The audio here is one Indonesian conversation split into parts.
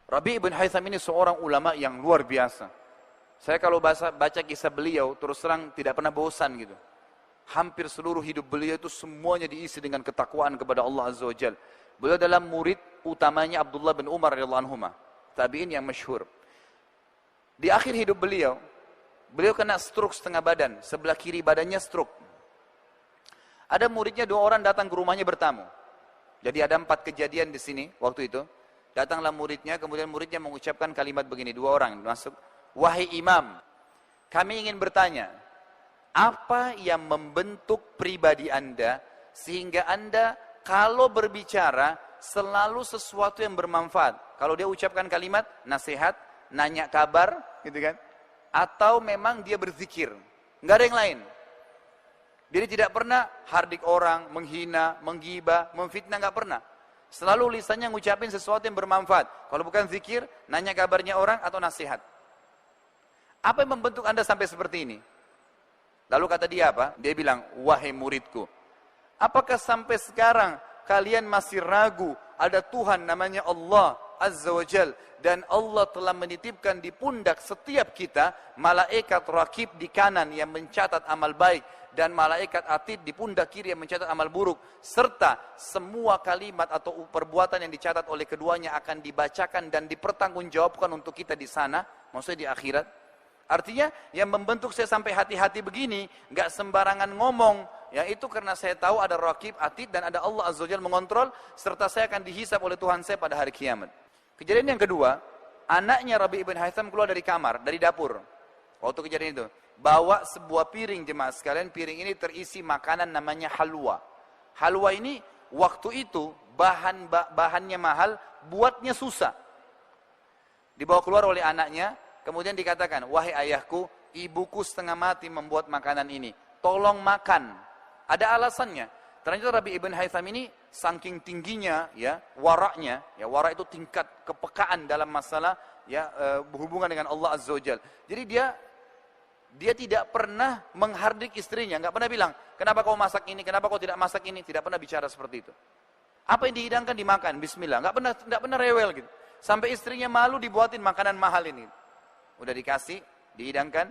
Rabi' ibn Haytham ini seorang ulama yang luar biasa. Saya kalau baca kisah beliau, terus terang tidak pernah bosan gitu. Hampir seluruh hidup beliau itu semuanya diisi dengan ketakwaan kepada Allah Azza wa Jal. Beliau adalah murid utamanya Abdullah bin Umar radhiyallahu anhuma, tabi'in yang masyhur. Di akhir hidup beliau kena stroke setengah badan, sebelah kiri badannya stroke. Ada muridnya 2 orang datang ke rumahnya bertamu. Jadi ada 4 kejadian di sini waktu itu. Datanglah muridnya, kemudian muridnya mengucapkan kalimat begini, 2 orang masuk. Wahai imam, kami ingin bertanya, apa yang membentuk pribadi anda, sehingga anda kalau berbicara selalu sesuatu yang bermanfaat. Kalau dia ucapkan kalimat, nasihat, nanya kabar, gitu kan? Atau memang dia berzikir, nggak ada yang lain. Jadi tidak pernah hardik orang, menghina, menggibah, memfitnah, nggak pernah. Selalu lisannya ngucapin sesuatu yang bermanfaat. Kalau bukan zikir, nanya kabarnya orang atau nasihat. Apa yang membentuk anda sampai seperti ini? Lalu kata dia apa? Dia bilang, wahai muridku, apakah sampai sekarang kalian masih ragu ada Tuhan namanya Allah Azza wa Jal, dan Allah telah menitipkan di pundak setiap kita malaikat rakib di kanan yang mencatat amal baik, dan malaikat atid di pundak kiri yang mencatat amal buruk, serta semua kalimat atau perbuatan yang dicatat oleh keduanya akan dibacakan dan dipertanggungjawabkan untuk kita di sana, maksudnya di akhirat. Artinya yang membentuk saya sampai hati-hati begini, nggak sembarangan ngomong, ya itu karena saya tahu ada rakib, atid, dan ada Allah Azza wa Jalla mengontrol, serta saya akan dihisab oleh Tuhan saya pada hari kiamat. Kejadian yang kedua, anaknya Rabi' ibn Haytham keluar dari kamar, dari dapur. Waktu kejadian itu, bawa sebuah piring, jemaah sekalian, piring ini terisi makanan namanya halwa. Halwa ini waktu itu bahannya mahal, buatnya susah. Dibawa keluar oleh anaknya. Kemudian dikatakan, wahai ayahku, ibuku setengah mati membuat makanan ini. Tolong makan. Ada alasannya. Ternyata Rabi' ibn Haytham ini saking tingginya, ya, waraknya. Ya, warak itu tingkat kepekaan dalam masalah ya berhubungan dengan Allah Azza wa Jal. Jadi dia tidak pernah menghardik istrinya, nggak pernah bilang, kenapa kau masak ini, kenapa kau tidak masak ini, tidak pernah bicara seperti itu. Apa yang dihidangkan dimakan, Bismillah, nggak pernah rewel gitu. Sampai istrinya malu dibuatin makanan mahal ini. Udah dikasih, dihidangkan.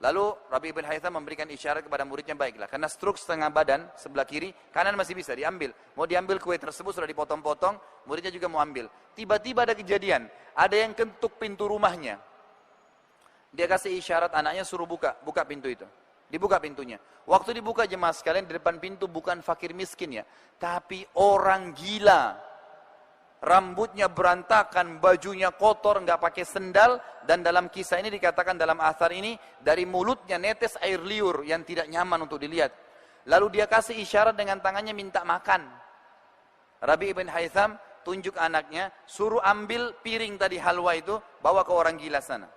Lalu Rabi' ibn Haytham memberikan isyarat kepada muridnya, baiklah, karena stroke setengah badan, sebelah kiri, kanan masih bisa diambil. Mau diambil kue tersebut sudah dipotong-potong, muridnya juga mau ambil. Tiba-tiba ada kejadian, ada yang ketuk pintu rumahnya. Dia kasih isyarat anaknya suruh buka pintu itu. Dibuka pintunya. Waktu dibuka, jemaah sekalian, di depan pintu bukan fakir miskin ya, tapi orang gila. Rambutnya berantakan, bajunya kotor, nggak pakai sendal, dan dalam kisah ini dikatakan dalam athar ini dari mulutnya netes air liur yang tidak nyaman untuk dilihat. Lalu dia kasih isyarat dengan tangannya minta makan. Rabi' ibn Haytham tunjuk anaknya, suruh ambil piring tadi halwa itu, bawa ke orang gila sana.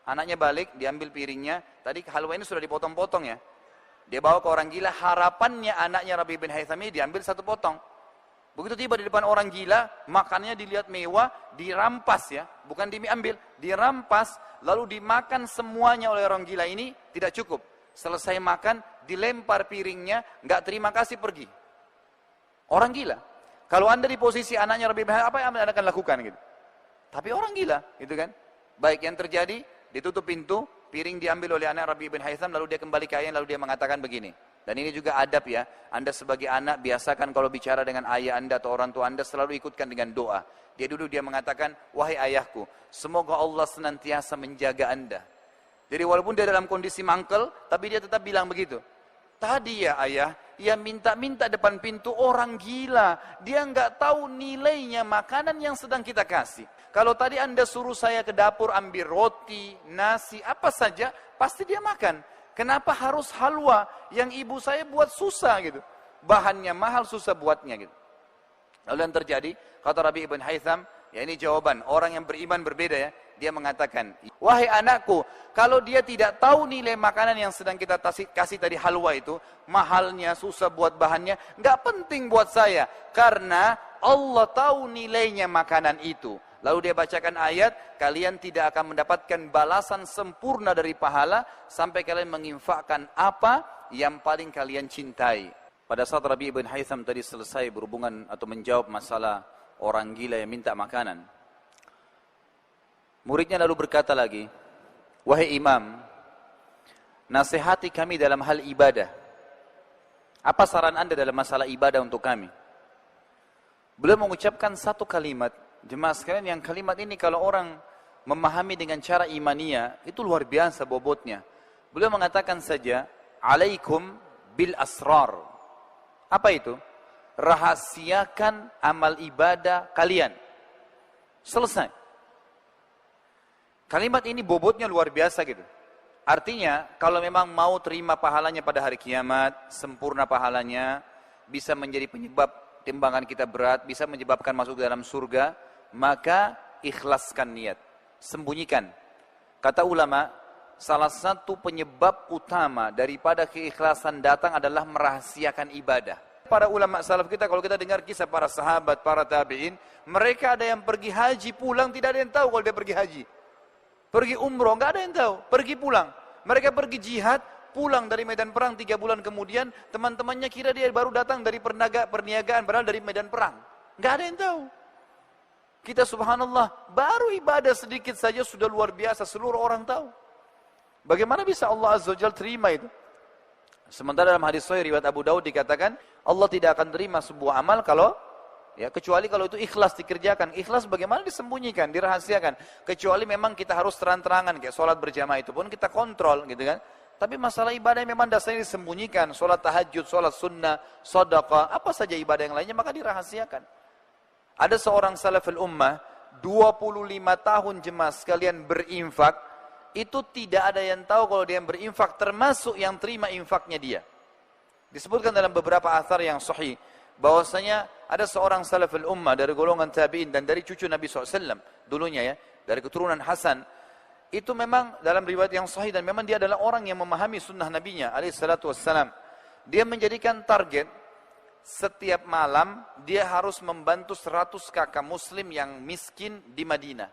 Anaknya balik, diambil piringnya, tadi halwa ini sudah dipotong-potong ya. Dia bawa ke orang gila, harapannya anaknya Rabi' ibn Haytham ini diambil 1 potong. Begitu tiba di depan orang gila, makannya dilihat mewah, dirampas ya, bukan diambil, dirampas, lalu dimakan semuanya oleh orang gila ini, tidak cukup. Selesai makan, dilempar piringnya, nggak terima kasih, pergi. Orang gila. Kalau anda di posisi anaknya Rabi' ibn Haytham, apa yang anda akan lakukan gitu? Tapi orang gila, gitu kan? Baik, yang terjadi, ditutup pintu, piring diambil oleh anak Rabi' ibn Haytham, lalu dia kembali ke ayah, lalu dia mengatakan begini. Dan ini juga adab ya, anda sebagai anak biasakan kalau bicara dengan ayah anda atau orang tua anda selalu ikutkan dengan doa. Dia mengatakan, wahai ayahku, semoga Allah senantiasa menjaga anda. Jadi walaupun dia dalam kondisi mangkel, tapi dia tetap bilang begitu. Tadi ya ayah, yang minta-minta depan pintu orang gila. Dia nggak tahu nilainya makanan yang sedang kita kasih. Kalau tadi anda suruh saya ke dapur ambil roti, nasi, apa saja, pasti dia makan. Kenapa harus halwa yang ibu saya buat susah gitu? Bahannya mahal, susah buatnya gitu. Lalu yang terjadi, kata Rabi' ibn Haytham, ya ini jawaban orang yang beriman berbeda ya. Dia mengatakan, wahai anakku, kalau dia tidak tahu nilai makanan yang sedang kita kasih tadi halwa itu, mahalnya, susah buat bahannya, nggak penting buat saya. Karena Allah tahu nilainya makanan itu. Lalu dia bacakan ayat, kalian tidak akan mendapatkan balasan sempurna dari pahala sampai kalian menginfakkan apa yang paling kalian cintai. Pada saat Rabi' ibn Haytham tadi selesai berhubungan atau menjawab masalah orang gila yang minta makanan, Muridnya lalu berkata lagi, wahai imam, nasihati kami dalam hal ibadah. Apa saran anda dalam masalah ibadah untuk kami? Beliau mengucapkan satu kalimat, jemaah sekalian, yang kalimat ini kalau orang memahami dengan cara imania, itu luar biasa bobotnya. Beliau mengatakan saja, alaikum bil asrar. Apa itu? Rahasiakan amal ibadah kalian. Selesai. Kalimat ini bobotnya luar biasa gitu. Artinya, kalau memang mau terima pahalanya pada hari kiamat, sempurna pahalanya, bisa menjadi penyebab timbangan kita berat, bisa menyebabkan masuk ke dalam surga, maka ikhlaskan niat. Sembunyikan. Kata ulama, salah satu penyebab utama daripada keikhlasan datang adalah merahasiakan ibadah. Para ulama salaf kita, kalau kita dengar kisah para sahabat, para tabi'in, mereka ada yang pergi haji pulang, tidak ada yang tahu kalau dia pergi haji. Pergi umroh, nggak ada yang tahu, pergi pulang. Mereka pergi jihad, pulang dari medan perang 3 bulan kemudian, teman-temannya kira dia baru datang dari perniagaan, padahal dari medan perang. Nggak ada yang tahu. Kita subhanallah, baru ibadah sedikit saja sudah luar biasa, seluruh orang tahu. Bagaimana bisa Allah Azza wa Jalla terima itu? Sementara dalam hadis sahih riwayat Abu Daud dikatakan, Allah tidak akan terima sebuah amal kalau kecuali kalau itu ikhlas dikerjakan. Ikhlas bagaimana disembunyikan, dirahasiakan. Kecuali memang kita harus terang-terangan, kayak sholat berjamaah itu pun kita kontrol gitu kan. Tapi masalah ibadah memang dasarnya disembunyikan. Sholat tahajud, sholat sunnah, sedekah, apa saja ibadah yang lainnya maka dirahasiakan. Ada seorang salaful ummah, 25 tahun jemaah sekalian berinfak, itu tidak ada yang tahu kalau dia berinfak, termasuk yang terima infaknya dia. Disebutkan dalam beberapa athar yang sahih, bahwasanya ada seorang salaful ummah dari golongan tabi'in dan dari cucu Nabi SAW, dulunya dari keturunan Hasan, itu memang dalam riwayat yang sahih dan memang dia adalah orang yang memahami sunnah Nabinya alaihissalam. Dia menjadikan target, setiap malam dia harus membantu 100 kakak muslim yang miskin di Madinah.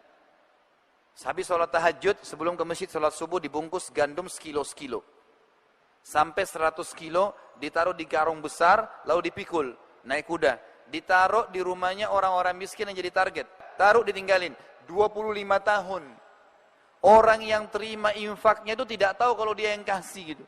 Habis sholat tahajud, sebelum ke masjid sholat subuh dibungkus gandum sekilo-sekilo. Sampai 100 kilo ditaruh di karung besar, lalu dipikul, naik kuda. Ditaruh di rumahnya orang-orang miskin yang jadi target. Taruh ditinggalin, 25 tahun. Orang yang terima infaknya itu tidak tahu kalau dia yang kasih gitu.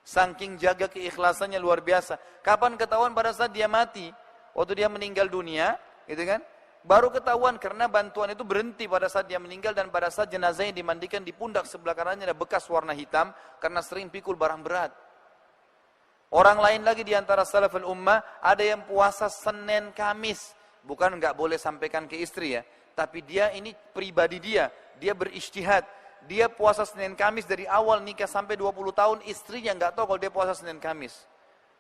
Saking jaga keikhlasannya luar biasa. Kapan ketahuan? Pada saat dia mati. Waktu dia meninggal dunia, gitu kan? Baru ketahuan karena bantuan itu berhenti pada saat dia meninggal dan pada saat jenazahnya dimandikan di pundak sebelah kanannya ada bekas warna hitam karena sering pikul barang berat. Orang lain lagi di antara salaful ummah ada yang puasa Senin Kamis. Bukan nggak boleh sampaikan ke istri ya, tapi dia ini pribadi dia berijtihad. Dia puasa Senin Kamis dari awal nikah sampai 20 tahun, istrinya nggak tahu kalau dia puasa Senin Kamis.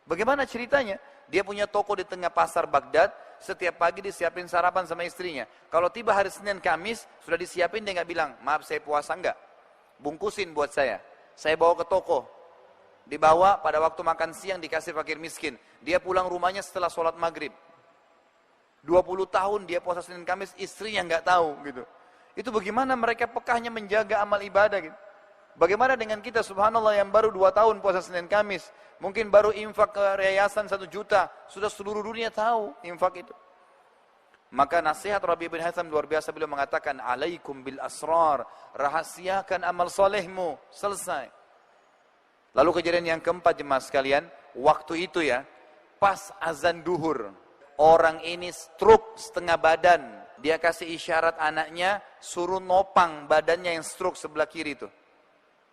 Bagaimana ceritanya? Dia punya toko di tengah pasar Baghdad, setiap pagi disiapin sarapan sama istrinya. Kalau tiba hari Senin Kamis, sudah disiapin, dia nggak bilang, maaf saya puasa enggak. Bungkusin buat saya bawa ke toko. Dibawa pada waktu makan siang dikasih fakir miskin. Dia pulang rumahnya setelah sholat maghrib. 20 tahun dia puasa Senin Kamis, istrinya nggak tahu gitu. Itu bagaimana mereka pekahnya menjaga amal ibadah gitu. Bagaimana dengan kita subhanallah yang baru 2 tahun puasa Senin Kamis. Mungkin baru infak ke yayasan 1 juta. Sudah seluruh dunia tahu infak itu. Maka nasihat Rabi bin Haitham luar biasa, beliau mengatakan, alaikum bil asrar. Rahasiakan amal solehmu. Selesai. Lalu kejadian yang keempat jemaah sekalian. Waktu itu pas azan duhur. Orang ini stroke setengah badan. Dia kasih isyarat anaknya, suruh nopang badannya yang stroke sebelah kiri itu.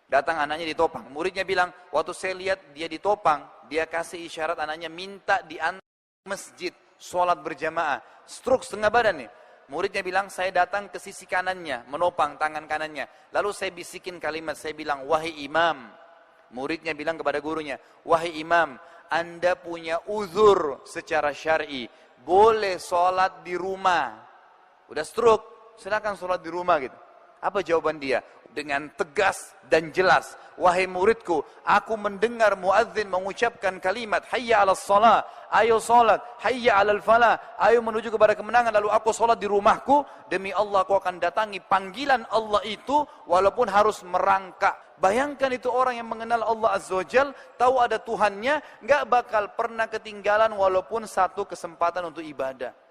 Datang anaknya ditopang. Muridnya bilang, waktu saya lihat dia ditopang, dia kasih isyarat anaknya minta diantar masjid, sholat berjamaah. Stroke setengah badan nih. Muridnya bilang, saya datang ke sisi kanannya, menopang tangan kanannya. Lalu saya bisikin kalimat, saya bilang, wahai imam. Muridnya bilang kepada gurunya, wahai imam, Anda punya uzur secara syar'i. Boleh sholat di rumah. Udah stroke, silakan sholat di rumah gitu. Apa jawaban dia? Dengan tegas dan jelas. Wahai muridku, aku mendengar muadzin mengucapkan kalimat hayya 'alas shalah, ayo salat, hayya 'alal falah, ayo menuju kepada kemenangan, lalu aku salat di rumahku, demi Allah aku akan datangi panggilan Allah itu walaupun harus merangkak. Bayangkan itu orang yang mengenal Allah Azza wa Jalla, tahu ada Tuhannya, enggak bakal pernah ketinggalan walaupun satu kesempatan untuk ibadah.